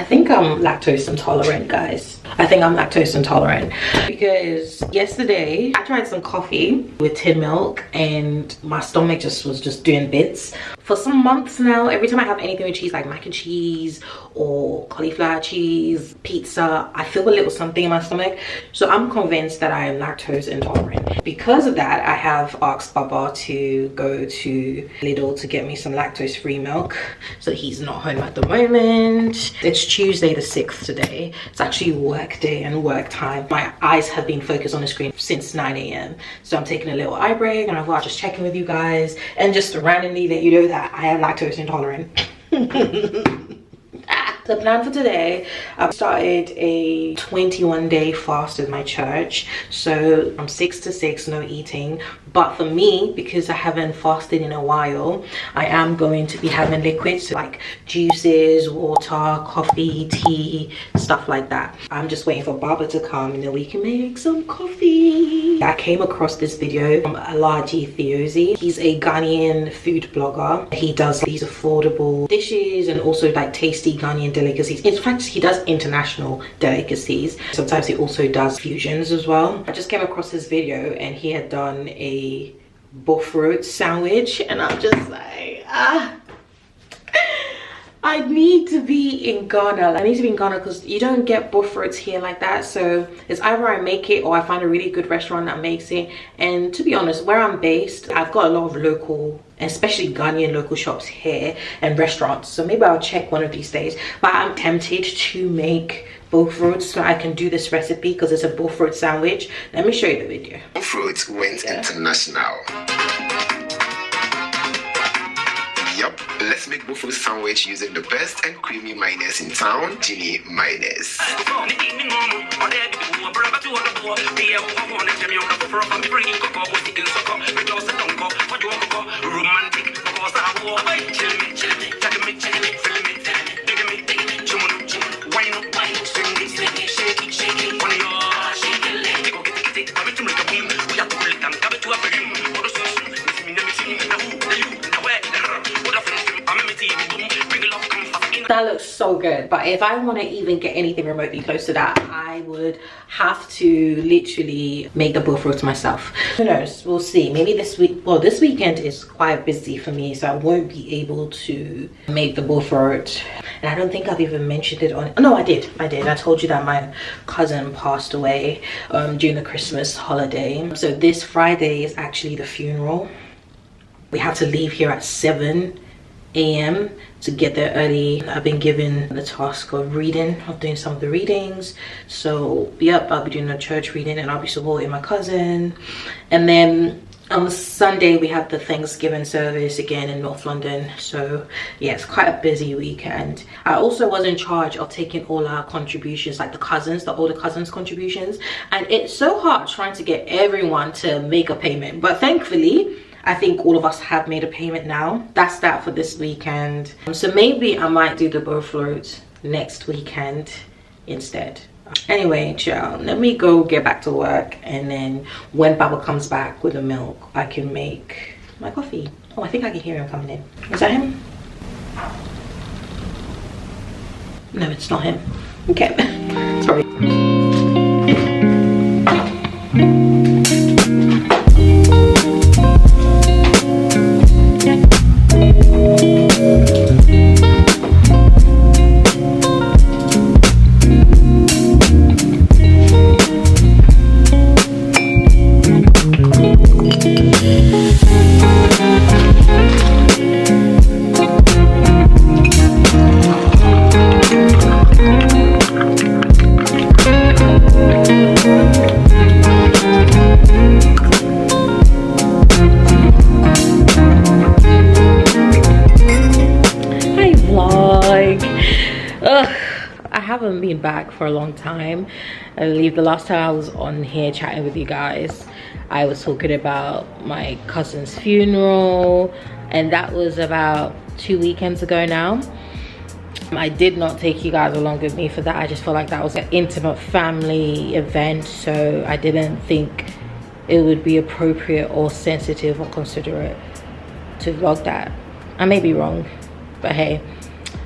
I think I'm lactose intolerant, guys. I think I'm lactose intolerant because yesterday I tried some coffee with tin milk and my stomach was just doing bits. For some months now, every time I have anything with cheese, like mac and cheese or cauliflower cheese, pizza, I feel a little something in my stomach. So I'm convinced that I am lactose intolerant. Because of that, I have asked Baba to go to Lidl to get me some lactose-free milk. So he's not home at the moment. It's Tuesday the 6th today. It's actually work day and work time. My eyes have been focused on the screen since 9 a.m. So I'm taking a little eye break and I thought I'll just check in with you guys and just randomly let you know that I am lactose intolerant. The plan for today, I've started a 21-day fast with my church. So from 6 to 6, no eating. But for me, because I haven't fasted in a while, I am going to be having liquids like juices, water, coffee, tea, stuff like that. I'm just waiting for Baba to come and then we can make some coffee. I came across this video from Alaji Theozi. He's a Ghanaian food blogger. He does these affordable dishes and also like tasty Ghanaian delicacies. In fact, he does international delicacies. Sometimes he also does fusions as well. I just came across this video and he had done a buffalo sandwich and I'm just like, I need to be in Ghana. I need to be in Ghana because you don't get buffaloes here like that. So it's either I make it or I find a really good restaurant that makes it. And to be honest, where I'm based, I've got a lot of local, especially Ghanaian local shops here and restaurants. So maybe I'll check one of these days. But I'm tempted to make bullfruit so I can do this recipe because it's a bullfruit sandwich. Let me show you the video. Bullfruit went international. Yup, let's make bullfruit sandwich using the best and creamy mayonnaise in town, Ginny mayonnaise. That looks so good, but if I want to even get anything remotely close to that, I would have to literally make the bullfruit myself. Who knows, we'll see. Maybe this week, well, this weekend is quite busy for me, so I won't be able to make the bullfruit. And I don't think I've even mentioned it on, no, I did. I told you that my cousin passed away during the Christmas holiday. So this Friday is actually the funeral. We have to leave here at 7 a.m. to get there early. I've been given the task of doing some of the readings. So yep, I'll be doing a church reading and I'll be supporting my cousin. And then on Sunday we have the Thanksgiving service again in North London. So yeah, it's quite a busy weekend. I also was in charge of taking all our contributions, like the older cousins contributions, and it's so hard trying to get everyone to make a payment, but thankfully I think all of us have made a payment now. That's that for this weekend. So maybe I might do the bullfruit next weekend instead. Anyway, child, let me go get back to work, and then when Baba comes back with the milk, I can make my coffee. Oh, I think I can hear him coming in. Is that him? No, it's not him. Okay, sorry. Haven't been back for a long time. I believe the last time I was on here chatting with you guys, I was talking about my cousin's funeral, and that was about 2 weekends ago now. I did not take you guys along with me for that. I just felt like that was an intimate family event, so I didn't think it would be appropriate or sensitive or considerate to vlog that. I may be wrong, but hey,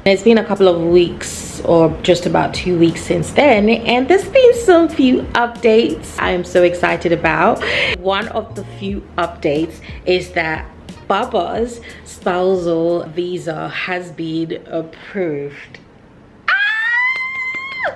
it's been a couple of weeks weeks or just about 2 weeks since then, and there's been some few updates I am so excited about. One of the few updates is that Baba's spousal visa has been approved.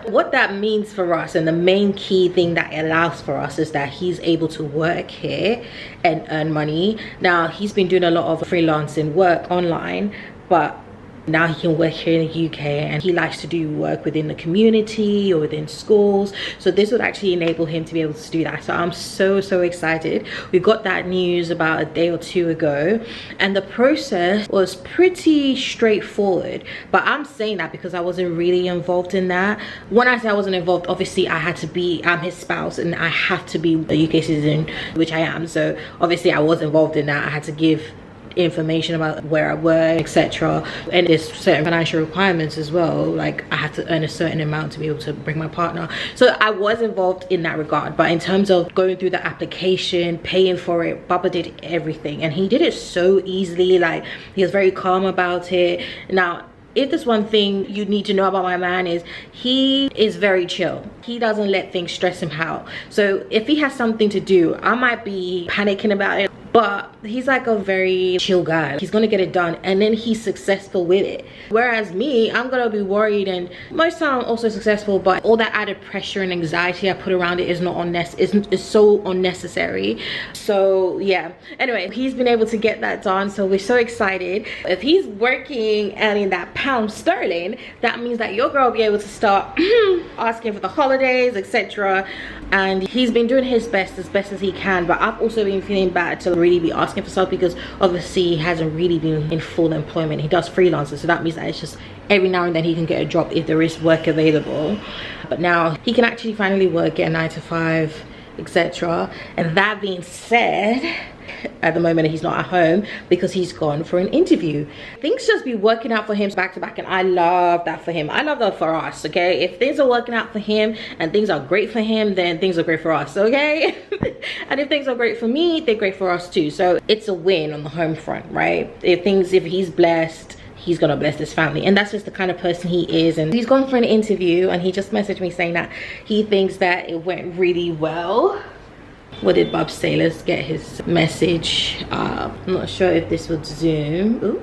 What that means for us, and the main key thing that it allows for us, is that he's able to work here and earn money. Now, he's been doing a lot of freelancing work online, but now he can work here in the UK, and he likes to do work within the community or within schools. So this would actually enable him to be able to do that. So I'm so excited. We got that news about a day or two ago, and the process was pretty straightforward. But I'm saying that because I wasn't really involved in that. When I say I wasn't involved, obviously I had to be, I'm his spouse and I have to be a UK citizen, which I am. So obviously I was involved in that. I had to give information about where I work, etc. And there's certain financial requirements as well, like I had to earn a certain amount to be able to bring my partner. So I was involved in that regard. But in terms of going through the application, paying for it, Baba did everything, and he did it so easily. Like, he was very calm about it. Now, if there's one thing you need to know about my man, is he is very chill. He doesn't let things stress him out. So if he has something to do, I might be panicking about it, but he's like a very chill guy. He's gonna get it done, and then he's successful with it. Whereas me, I'm gonna be worried, and most time I'm also successful, but all that added pressure and anxiety I put around it is not is so unnecessary. So yeah, anyway, he's been able to get that done, so we're so excited. If he's working and in that pound sterling, that means that your girl will be able to start asking for the holidays, etc. And he's been doing his best, as best as he can. But I've also been feeling bad to really be asking for stuff, because obviously he hasn't really been in full employment. He does freelancing, so that means that it's just every now and then he can get a job if there is work available. But now he can actually finally work, get a 9 to 5, etc. And that being said, at the moment he's not at home because he's gone for an interview. Things just be working out for him back to back, and I love that for him. I love that for us, okay? If things are working out for him and things are great for him, then things are great for us, okay? And if things are great for me, they're great for us too. So it's a win on the home front, right? If he's blessed, he's gonna bless this family, and that's just the kind of person he is. And he's gone for an interview, and he just messaged me saying that he thinks that it went really well. What did Bob say? Let's get his message. I'm not sure if this would zoom. Ooh,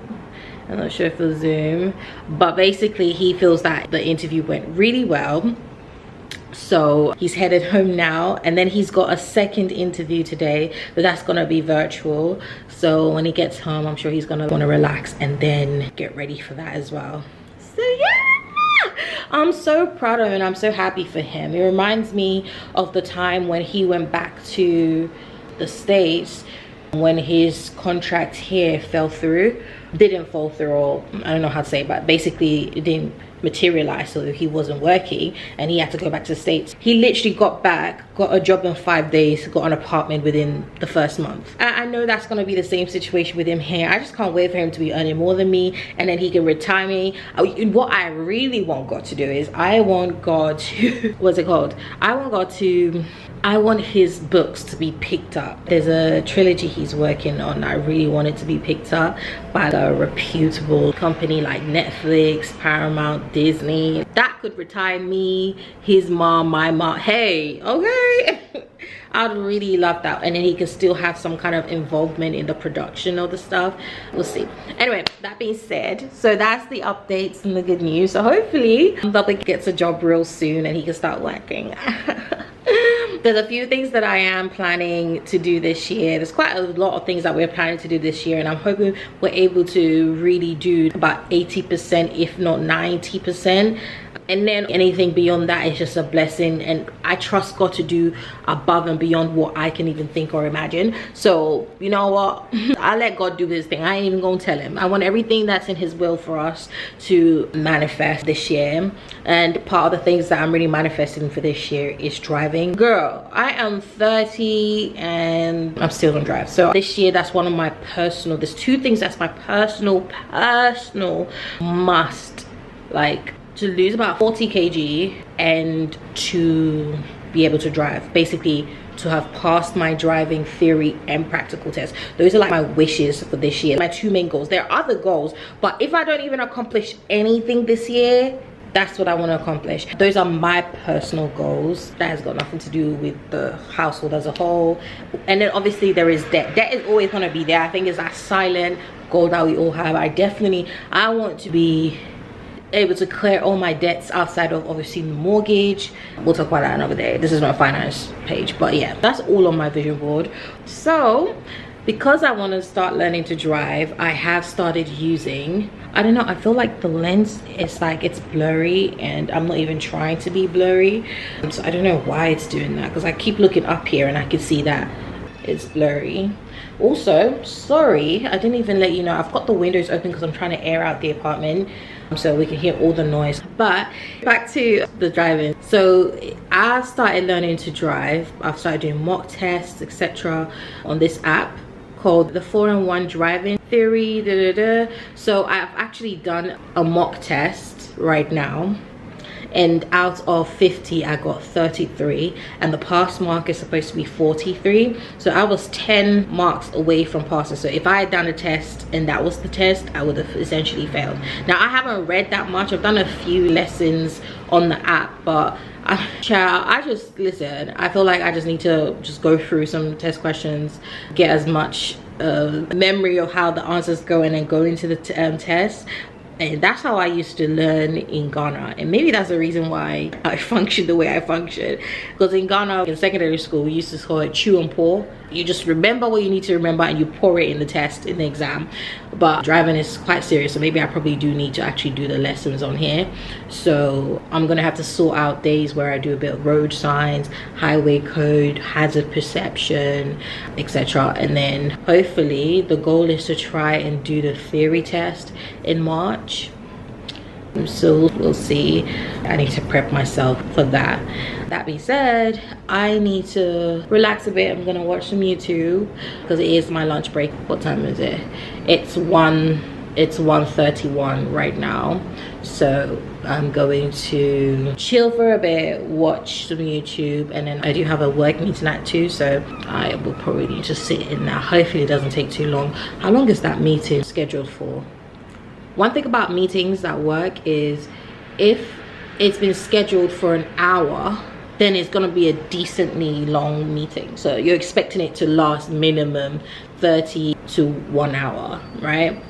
I'm not sure if it'll zoom, but basically he feels that the interview went really well. So he's headed home now, and then he's got a second interview today, but that's gonna be virtual. So when he gets home, I'm sure he's gonna wanna relax and then get ready for that as well. So yeah, I'm so proud of him and I'm so happy for him. It reminds me of the time when he went back to the States, when his contract here didn't fall through, or I don't know how to say it, but basically it didn't materialize, so he wasn't working and he had to go back to the States. He literally got back, got a job in 5 days, got an apartment within the first month. I know that's going to be the same situation with him here. I just can't wait for him to be earning more than me, and then he can retire me. What I really want God to do is, I want God to what's it called, I want his books to be picked up. There's a trilogy he's working on. I really want it to be picked up by a reputable company like Netflix, Paramount, Disney. That could retire me, his mom, my mom. Hey, okay. I'd really love that, and then he can still have some kind of involvement in the production of the stuff. We'll see. Anyway, that being said, so that's the updates and the good news. So hopefully Bubba gets a job real soon and he can start working. There's a few things that I am planning to do this year. There's quite a lot of things that we're planning to do this year, and I'm hoping we're able to really do about 80%, if not 90%. And then anything beyond that is just a blessing, and I trust God to do above and beyond what I can even think or imagine. So you know what, I let God do his thing. I ain't even gonna tell him. I want everything that's in his will for us to manifest this year, and part of the things that I'm really manifesting for this year is driving. Girl, I am 30 and I'm still gonna drive. So this year, that's one of my personal, there's two things that's my personal must, like, to lose about 40 kg and to be able to drive, basically to have passed my driving theory and practical test. Those are like my wishes for this year, my two main goals. There are other goals, but if I don't even accomplish anything this year, That's what I want to accomplish. Those are my personal goals. That has got nothing to do with the household as a whole. And then obviously there is debt. Debt is always going to be there. I think it's that silent goal that we all have. I want to be able to clear all my debts outside of obviously the mortgage. We'll talk about that another day. This is my finance page, but yeah, that's all on my vision board. So because I want to start learning to drive, I have started using, I don't know, I feel like the lens is like it's blurry, and I'm not even trying to be blurry. So I don't know why it's doing that, because I keep looking up here and I can see that it's blurry. Also, sorry, I didn't even let you know, I've got the windows open because I'm trying to air out the apartment so we can hear all the noise. But back to the driving. So I started learning to drive. I've started doing mock tests, etc. on this app called the 4-in-1 driving theory. So I've actually done a mock test right now, and out of 50 I got 33, and the pass mark is supposed to be 43. So I was 10 marks away from passing. So if I had done a test and that was the test, I would have essentially failed. Now I haven't read that much. I've done a few lessons on the app, but I just listen. I feel like I just need to just go through some test questions, get as much memory of how the answers go, and then go into the test. And that's how I used to learn in Ghana, and maybe that's the reason why I function the way I function. Because in Ghana, in secondary school, we used to call it chew and pour. You just remember what you need to remember and you pour it in the test, in the exam. But driving is quite serious, so maybe I probably do need to actually do the lessons on here. So I'm gonna have to sort out days where I do a bit of road signs, highway code, hazard perception, etc. And then hopefully the goal is to try and do the theory test in March. So we'll see. I need to prep myself for that. That being said, I need to relax a bit. I'm gonna watch some YouTube because it is my lunch break. What time is it? It's 1:31 right now. So I'm going to chill for a bit, watch some YouTube, and then I do have a work meeting at 2, so I will probably need to sit in there. Hopefully it doesn't take too long. How long is that meeting scheduled for? One thing about meetings at work is if it's been scheduled for an hour, then it's going to be a decently long meeting. So you're expecting it to last minimum 30 to 1 hour, right?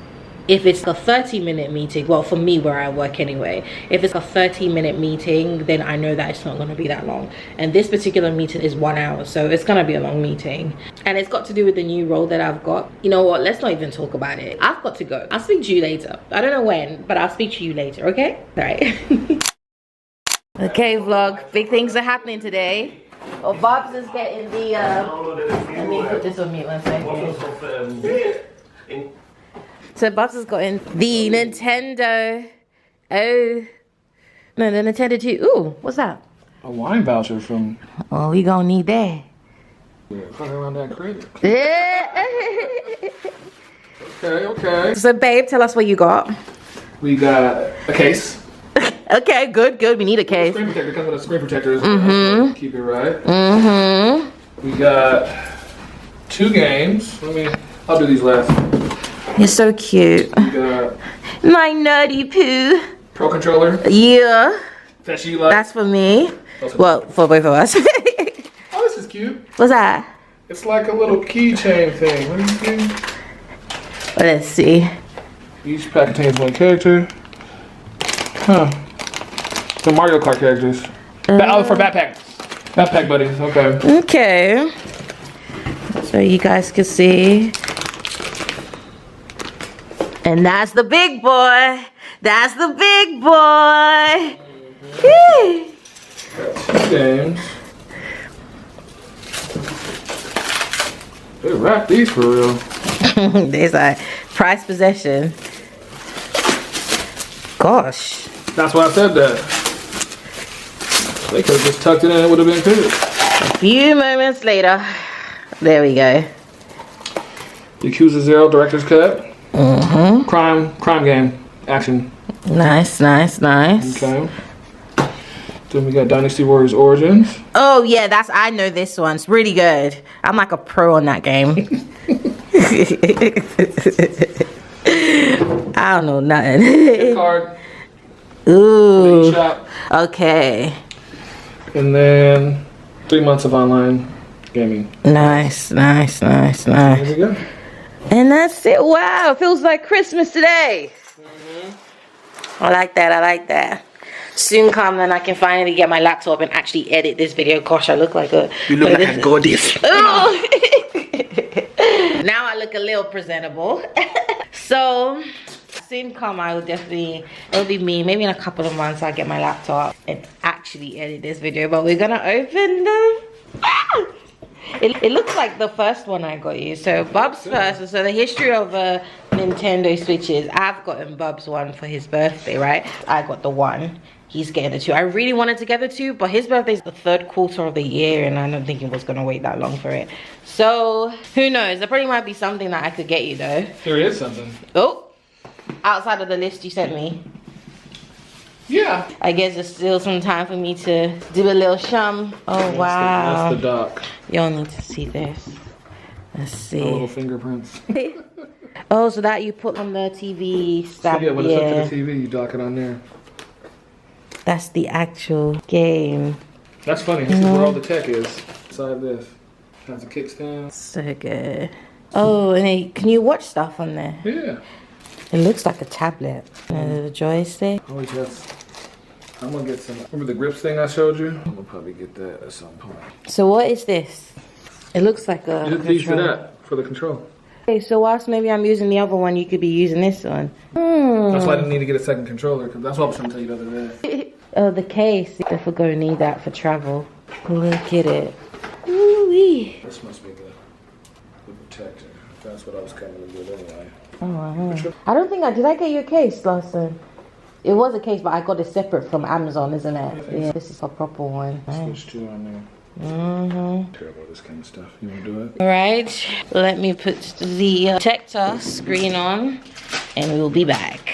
If it's a 30-minute meeting, well, for me where I work anyway, if it's a 30-minute meeting, then I know that it's not going to be that long. And this particular meeting is 1 hour, so it's going to be a long meeting. And it's got to do with the new role that I've got. You know what, let's not even talk about it. I've got to go. I'll speak to you later. I don't know when, but I'll speak to you later, okay? All right. Okay, vlog, big things are happening today. Oh, Bob's is getting the, let me put this on mute one second. So Bob's has gotten the Nintendo, the Nintendo 2. Ooh, what's that? A wine voucher from... Oh, we gonna need that. Running around that credit. Okay. So babe, tell us what you got. We got a case. Okay, good. We need a case. Screen protector, comes with a screen protector. Mm-hmm. Keep it right. Mm-hmm. We got 2 games. I'll do these last. You're so cute. We got my nutty poo. Pro controller. Yeah. That you like. That's for me. Well, for both of us. Oh, this is cute. What's that? It's like a little keychain thing. What do you think? Well, let's see. Each pack contains 1 character. Huh. The Mario Kart characters. For backpack. Backpack buddies. Okay. Okay. So you guys can see. And that's the big boy. That's the big boy. Mm-hmm. 2 games. They wrap these for real. There's a prized possession. Gosh. That's why I said that. They could have just tucked it in, it would have been good. A few moments later. There we go. Yakuza 0 Director's Cut. Mm-hmm. Crime game. Action. Nice. Okay. Then we got Dynasty Warriors Origins. Oh yeah, I know this one. It's really good. I'm like a pro on that game. I don't know nothing. Gift card. Ooh. Shop. Okay. And then 3 months of online gaming. Nice. There we go. And that's it. Wow, it feels like Christmas today. I like that. Soon come, then I can finally get my laptop and actually edit this video. Gosh, I look like a... You look like a goddess. Oh. Now I look a little presentable. So, soon come, I will definitely... It'll be me. Maybe in a couple of months, I'll get my laptop and actually edit this video. But we're gonna open them. It looks like the first one I got you. So Bub's first. So the history of Nintendo Switches. I've gotten Bub's one for his birthday, right? I got the one. He's getting the two. I really wanted to get the two, but his birthday's the 3rd quarter of the year, and I don't think he was gonna wait that long for it. So who knows? There probably might be something that I could get you though. There is something. Oh, outside of the list you sent me. Yeah. I guess there's still some time for me to do a little shum. Oh, wow. That's the dock. Y'all need to see this. Let's see. The little fingerprints. Oh, so that you put on the TV stand. So yeah, when it's up to the TV, you dock it on there. That's the actual game. That's funny. This is where all the tech is. Inside this. Has a kickstand. So good. Oh, and can you watch stuff on there? Yeah. It looks like a tablet. The joystick. Always has. I'm gonna get some. Remember the grips thing I showed you? I'm gonna probably get that at some point. So what is this? It looks like a You just for that, for the control. Okay, so whilst maybe I'm using the other one, you could be using this one. That's why I didn't need to get a second controller, because that's what I was trying to tell you the other day. Oh, the case. Definitely gonna need that for travel. Look at it. Ooh-wee. This must be the protector. That's what I was coming to do anyway. Oh, wow. I don't think did I get you a case last time? It was a case, but I got it separate from Amazon, isn't it? Yeah, this is a proper one. Switch 2 on there. Terrible this kind of stuff. You want to do it? All right, let me put the protector screen on and we'll be back.